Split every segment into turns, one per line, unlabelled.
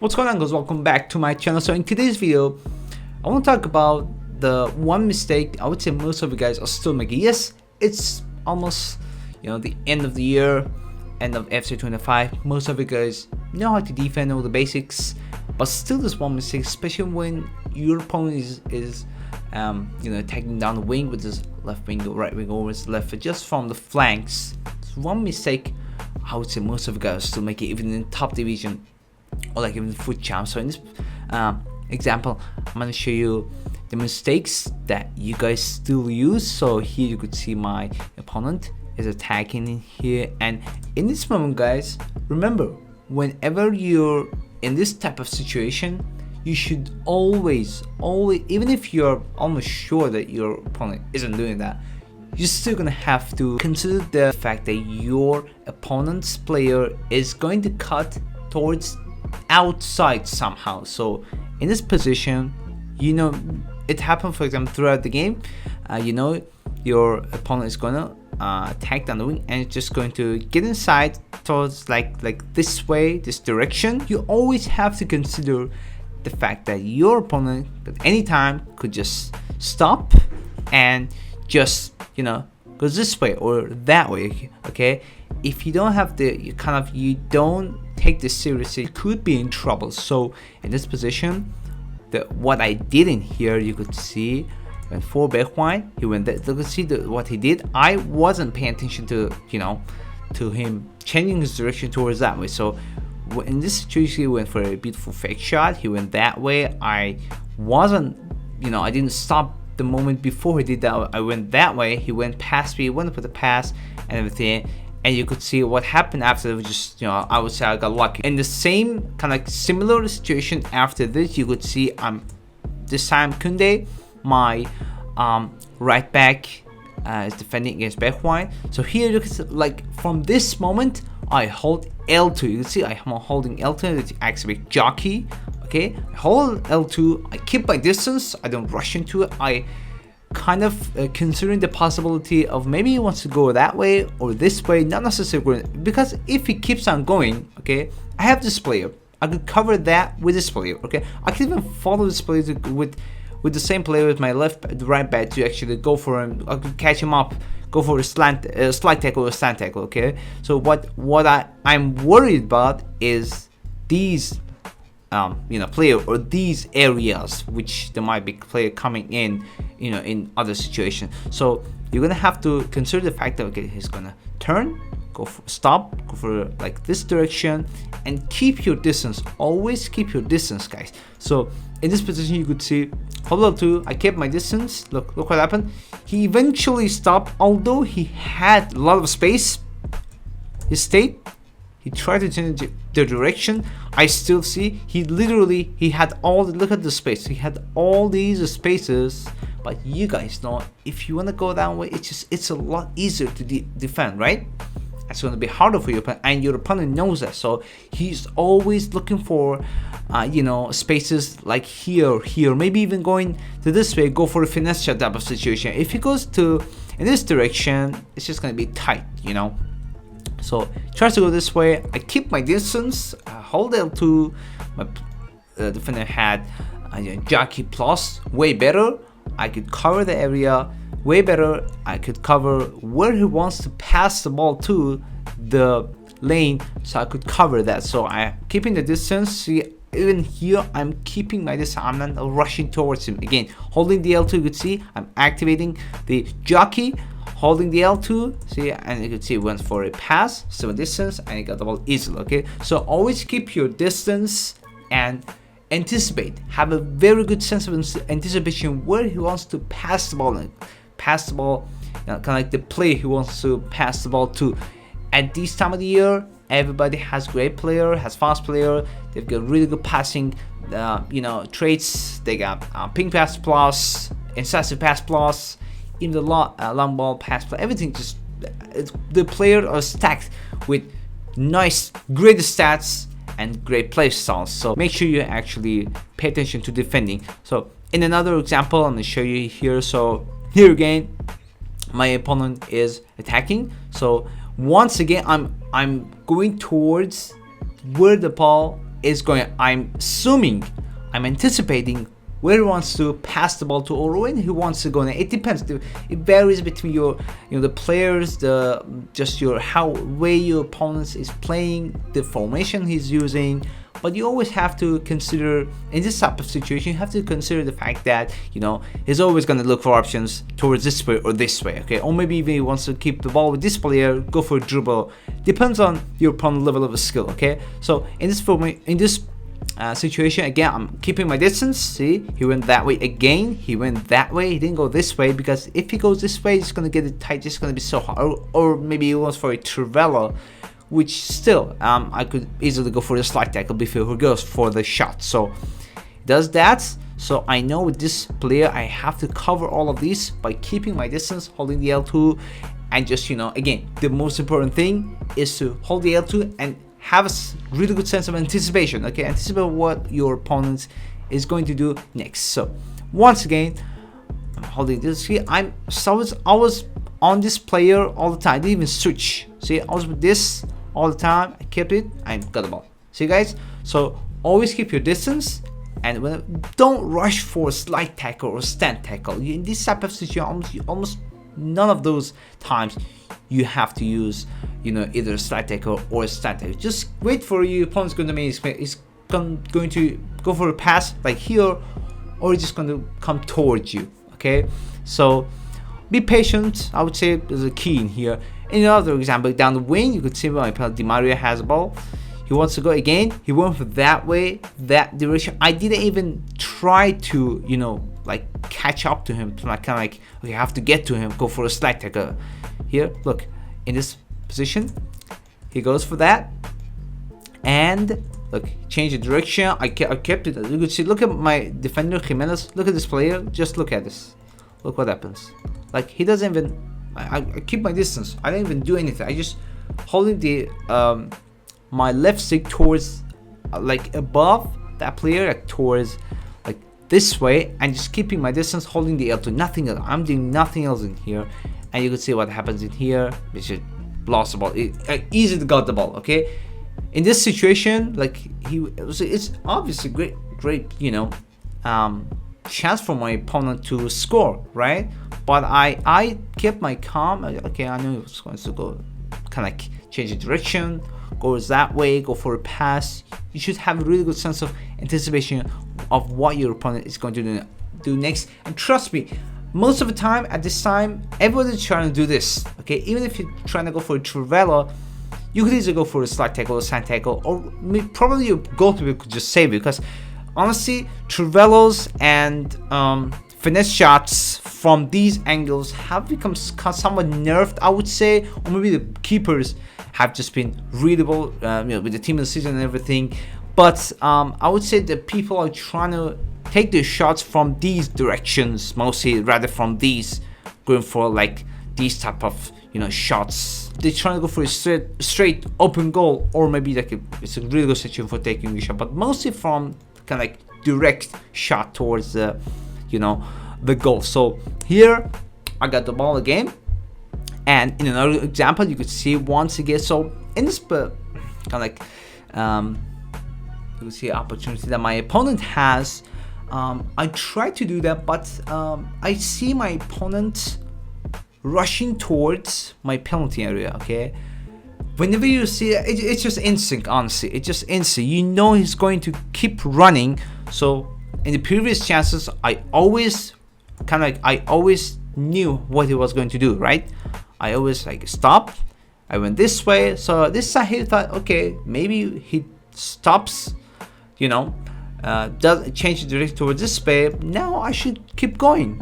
What's going on, guys? Welcome back to my channel. So in today's video I want to talk about the one mistake I would say most of you guys are still making. Yes, it's almost the end of the year, end of FC 25. Most of you guys know how to defend, all the basics, but still this one mistake, especially when your opponent is attacking down the wing with his left wing or right wing over his left, just from the flanks. It's one mistake I would say most of you guys are still making, even in top division or like even foot champ. So in this example, I'm going to show you the mistakes that you guys still use. So here you could see my opponent is attacking in here, and in this moment, guys, remember, whenever you're in this type of situation, you should always, even if you're almost sure that your opponent isn't doing that, you're still gonna have to consider the fact that your opponent's player is going to cut towards outside somehow. So in this position, it happened, for example, throughout the game, your opponent is gonna attack down the wing and it's just going to get inside towards like this way, this direction. You always have to consider the fact that your opponent at any time could just stop and just goes this way or that way. Okay, if you don't have you don't take this seriously, you could be in trouble. So in this position, what I did in here, you could see when 4 behind, he went there. You could see what he did. I wasn't paying attention to to him changing his direction towards that way. So in this situation, he went for a beautiful fake shot. He went that way. I wasn't, I didn't stop the moment before he did that. I went that way. He went past me, went for the pass and everything. And you could see what happened after. It was just, I would say I got lucky. In the same similar situation after this, you could see this time Kunde, my right back, is defending against Behuai. So here you can see, from this moment, I hold L2. You can see I'm holding L2 to activate Jockey. Okay, I hold L2. I keep my distance. I don't rush into it. I considering the possibility of maybe he wants to go that way or this way, not necessarily, because if he keeps on going, okay, I have this player, I could cover that with this player. Okay, I can even follow this player with the same player with my right back to actually go for him. I could catch him up, go for a slide tackle or slant tackle. Okay, so what I'm worried about is these player or these areas which there might be player coming in in other situations. So you're gonna have to consider the fact that, okay, he's gonna turn, go for like this direction, and keep your distance. Always keep your distance, guys. So in this position, you could see hold L2. I kept my distance. Look what happened. He eventually stopped, although he had a lot of space. He stayed. He tried to change the direction. I still see he had all look at the space. He had all these spaces. But you guys know, if you want to go that way, it's a lot easier to defend, right? It's going to be harder for your opponent, and your opponent knows that. So he's always looking for spaces like here, maybe even going to this way, go for a finesse shot type of situation. If he goes in this direction, it's just going to be tight, So tries to go this way. I keep my distance. I hold L2. My defender had Jockey plus, way better. I could cover the area way better. I could cover where he wants to pass the ball to the lane, so I could cover that. So I'm keeping the distance. See, even here I'm keeping my distance. I'm not rushing towards him. Again, holding the L2, you could see I'm activating the Jockey. Holding the L2, see, and you can see it went for a pass, so distance, and you got the ball easily. Okay, so always keep your distance and anticipate. Have a very good sense of anticipation where he wants to pass the ball, like the play he wants to pass the ball to. At this time of the year, everybody has great player, has fast player. They've got really good passing, traits. They got ping pass plus, incisive pass plus. In the long ball pass play, everything the players are stacked with nice, great stats and great play styles. So make sure you actually pay attention to defending. So in another example, I'm gonna show you here. So here again, my opponent is attacking. So once again, I'm going towards where the ball is going, I'm assuming, I'm anticipating where he wants to pass the ball to or when he wants to go. And it depends. It varies between your, the players, the just your how way your opponent is playing, the formation he's using. But you always have to consider, in this type of situation, you have to consider the fact that, he's always going to look for options towards this way or this way, okay? Or maybe even he wants to keep the ball with this player, go for a dribble. Depends on your opponent's level of skill, okay? So in this situation, again, I'm keeping my distance. See, he went that way again. He went that way. He didn't go this way, because if he goes this way, it's going to get it tight. It's going to be so hard. Or maybe he wants for a trivela, which still, I could easily go for the slide tackle before he goes for the shot. So he does that. So I know with this player, I have to cover all of these by keeping my distance, holding the L2, and just, again, the most important thing is to hold the L2 and have a really good sense of anticipation, okay? Anticipate what your opponent is going to do next. So once again, I'm holding this here. I was on this player all the time. I didn't even switch. See, I was with this all the time. I kept it. I got the ball. See, guys? So always keep your distance, and don't rush for a slide tackle or stand tackle. In this type of situation, almost none of those times you have to use, either a slide tackle or a stand tackle. Just wait for your opponent's going to make going to go for a pass like here, or it's just going to come towards you. Okay, so be patient. I would say there's a key in here. In another example, down the wing, you could see my penalty. Di Maria has a ball. He wants to go again. He went for that way, that direction. I didn't even try to, catch up to him. Kind of like, okay, I have to get to him. Go for a slide tackle. Here, look, in this position, he goes for that, and look, change the direction. I kept it. You could see. Look at my defender Jimenez. Look at this player. Just look at this. Look what happens. Like, he doesn't even. I keep my distance. I didn't even do anything. I just holding the my left stick towards like above that player, like towards like this way, and just keeping my distance, holding the L2. Nothing else. I'm doing nothing else in here, and you can see what happens in here. We should lost the ball. Easily got the ball. Okay, in this situation, like it's obviously great, chance for my opponent to score, right? But I kept my calm. Okay, I knew it was going to go, kind of like change the direction, goes that way, go for a pass. You should have a really good sense of anticipation of what your opponent is going to do next. And trust me, most of the time at this time, everybody's trying to do this. Okay, even if you're trying to go for a trivela, you could easily go for a slide tackle or sand tackle, or probably your goalkeeper could just save it, because honestly, trivelos and finesse shots from these angles have become somewhat nerfed, I would say, or maybe the keepers have just been readable, with the team of the season and everything. But I would say that people are trying to take their shots from these directions mostly, rather from these, going for like these type of shots. They're trying to go for a straight open goal, or maybe like it's a really good situation for taking a shot, but mostly from kind of like direct shot towards the the goal. So here I got the ball again, and in another example you could see once again. So in this kind of like you can see an opportunity that my opponent has. I try to do that, but I see my opponent rushing towards my penalty area. Okay, whenever you see it, it's just instinct. Honestly, it's just instinct. He's going to keep running. So in the previous chances, I always knew what he was going to do, right? I always stopped. I went this way. So this time he thought, okay, maybe he stops, does change the direction towards this way. Now I should keep going.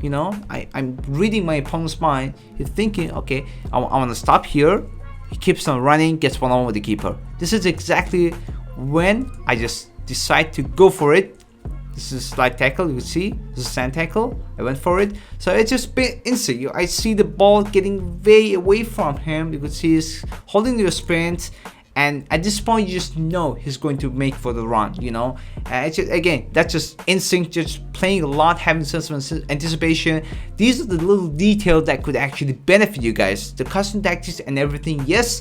I'm reading my opponent's mind. He's thinking, okay, I want to stop here. He keeps on running, gets one-on-one with the keeper. This is exactly when I just decide to go for it. This is a slide tackle, you can see. This is a sand tackle. I went for it. So it's just been instant. I see the ball getting very away from him. You can see he's holding the sprint. And at this point, you just know he's going to make for the run, It's just, again, that's just instinct, just playing a lot, having a sense of anticipation. These are the little details that could actually benefit you guys. The custom tactics and everything, yes,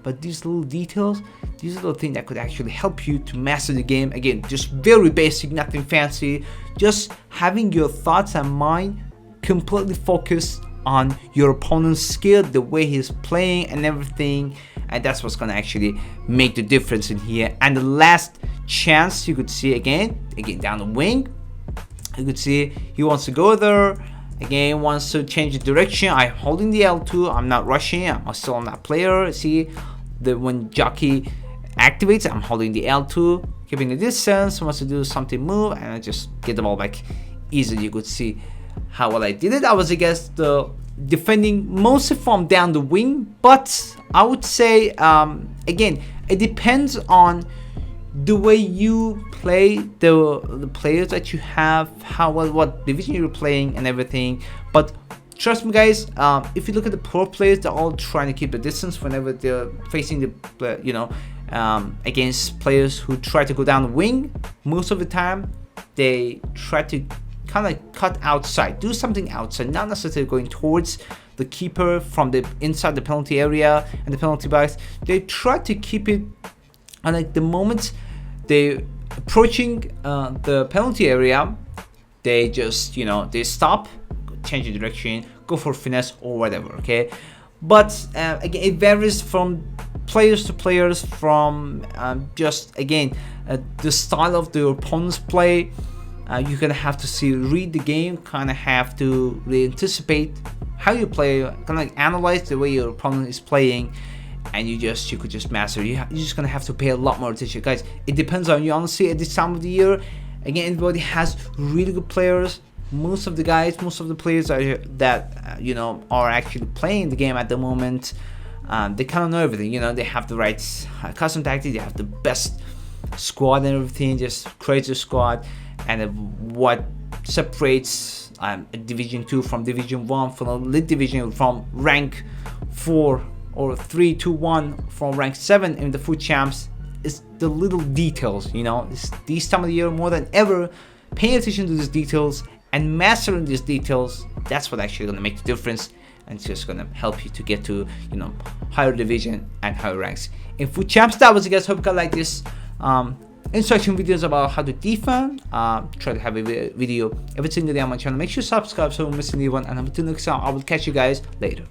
but these little details, these little things that could actually help you to master the game. Again, just very basic, nothing fancy, just having your thoughts and mind completely focused on your opponent's skill, the way he's playing and everything, and that's what's gonna actually make the difference in here. And the last chance, you could see again down the wing, you could see he wants to go there. Again, wants to change the direction. I'm holding the L2. I'm not rushing. I'm still on that player. See, when Jockey activates, I'm holding the L2, keeping the distance. Wants to do something, move, and I just get the ball back easily. You could see how well I did it. I was, I guess, the defending mostly from down the wing, but I would say again, it depends on the way you play, the players that you have, how well, what division you're playing and everything. But trust me guys, if you look at the pro players, they're all trying to keep the distance whenever they're facing the against players who try to go down the wing. Most of the time they try to kind of cut outside, do something outside, not necessarily going towards the keeper from the inside the penalty area and the penalty box. They try to keep it, and like the moment they approaching the penalty area, they just they stop, change the direction, go for finesse or whatever. Okay, but again, it varies from players to players, from just again the style of the opponent's play. You're gonna have to read the game, kind of have to really anticipate how you play, kind of like analyze the way your opponent is playing, and you could just master. You're just gonna have to pay a lot more attention, guys. It depends on you, honestly. At this time of the year, again, everybody has really good players. Most of the players that are actually playing the game at the moment, they kind of know everything. They have the right custom tactics, they have the best squad and everything, just crazy squad. And what separates Division 2 from Division 1, from Elite Division, from rank 4 or 3 to 1 from rank 7 in the FUT Champs, is the little details. This time of the year, more than ever, paying attention to these details and mastering these details, that's what actually going to make the difference, and it's just going to help you to get to higher division and higher ranks in FUT Champs. That was it, guys. Hope you guys like this instruction videos about how to defend. Try to have a video every single day on my channel. Make sure you subscribe so you don't miss any one, and until next time, I will catch you guys later.